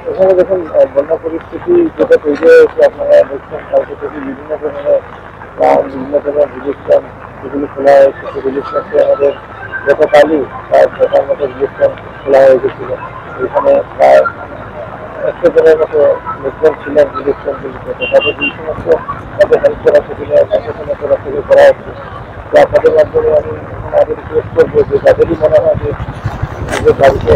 এখানে দেখুন বন্যা পরিস্থিতি যেটা তৈরি হয়েছে আপনারা দেখছেন কালকে থেকে বিভিন্ন ধরনের গ্রাম বিভিন্ন ধরনের রিলিফ ক্যাম্প যেগুলি খোলা হয়েছে সেই রিলিফ ক্যাম্পে আমাদের গতকালই প্রায় ৬টার মতো রিলিফ ক্যাম্প খোলা হয়ে গেছিল। এখানে প্রায় ১০০ জনের মতো লোকজন ছিলেন রিলিফ ক্যাম্পগুলিতে। তো তাদের এই সমস্ত তাদের হেল্প করা সেগুলো প্রশাসনের তরফ থেকে করা হচ্ছে। তো আপনাদের মাধ্যমে আমি আমাদের রিকোয়েস্ট করবো যে তাদেরই মনে হয় যে নিজের বাড়িতে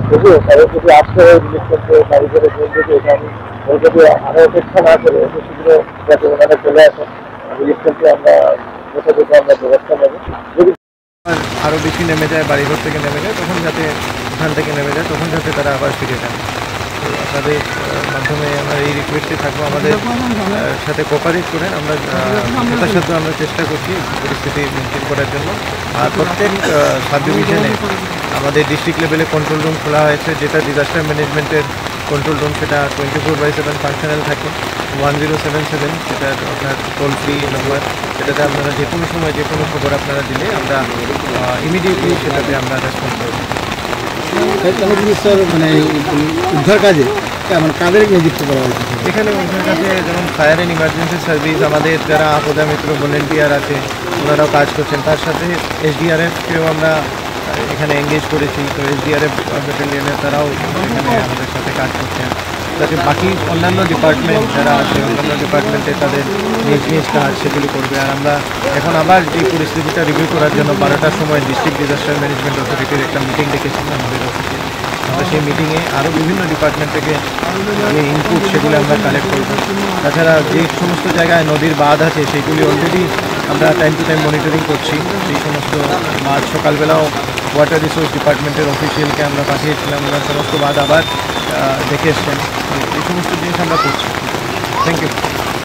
তবুও তাদের যদি আসতে হয় রিলিফ করতে বাড়ি করে বলবে যে এটা আমি ওই যদি আরও অপেক্ষা না করে অত শীঘ্র যাতে ওনারা চলে আসেন রিলিফ করতে আমরা যথাযথ আমরা ব্যবস্থা নেব। যদি আরও বেশি নেমে যায়, বাড়িঘর থেকে নেমে যায়, তখন যাতে ওখান থেকে নেমে যায় তখন যাতে তারা আবার ফিরে যান। তো আপনাদের মাধ্যমে আমরা এই রিকোয়েস্টে থাকবো, আমাদের সাথে কোঅপারেট করেন। আমরা যথাসাধ্য আমরা চেষ্টা করছি পরিস্থিতি মেনটেন করার জন্য। আর প্রত্যেক সাব ডিভিশনে আমাদের ডিস্ট্রিক্ট লেভেলে কন্ট্রোল রুম খোলা হয়েছে, যেটা ডিজাস্টার ম্যানেজমেন্টের কন্ট্রোল রুম, সেটা 24/7 ফাংশনাল থাকে। 1077 সেটা আপনার টোল ফ্রি নাম্বার, সেটাতে আপনারা যে কোনো সময় যে কোনো খবর আপনারা দিলে আমরা ইমিডিয়েটলি সেটাতে আমরা রেসপন্স করব। স্যার মানে উদ্ধার কাজে মানে কাদের নিযুক্ত করা হয়েছে এখানে উদ্ধার কাজে যেমন ফায়ার অ্যান্ড ইমার্জেন্সি সার্ভিস, আমাদের যারা আপদা মিত্র ভলেন্টিয়ার আছে ওনারাও কাজ করছেন, তার সাথে SDRFকেও আমরা এখানে এঙ্গেজ করেছি। তো SDRF ব্যাটালিয়নের তারাও এখানে আমাদের সাথে কাজ করছেন, যাতে বাকি অন্যান্য ডিপার্টমেন্ট যারা আছে অন্যান্য ডিপার্টমেন্টে তাদের নিজ নিজ কাজ সেগুলি করবে। আর আমরা এখন আবার এই পরিস্থিতিটা রিভিউ করার জন্য 12টার সময় ডিস্ট্রিক্ট ডিজাস্টার ম্যানেজমেন্ট অথরিটির একটা মিটিং ডেকেছিলাম আমাদের অফিসে। আমরা সেই মিটিংয়ে আরও বিভিন্ন ডিপার্টমেন্ট থেকে যে ইনপুট সেগুলো আমরা কালেক্ট করব। তাছাড়া যে সমস্ত জায়গায় নদীর বাঁধ আছে সেগুলি অলরেডি আমরা টাইম টু টাইম মনিটরিং করছি। সেই সমস্ত বাঁধ সকালবেলাও ওয়াটার রিসোর্স ডিপার্টমেন্টের অফিসিয়ালকে আমরা পাঠিয়েছিলাম, ওনার সমস্ত বাঁধ আবার দেখে এসছেন। এই সমস্ত জিনিস আমরা করছি। Thank you.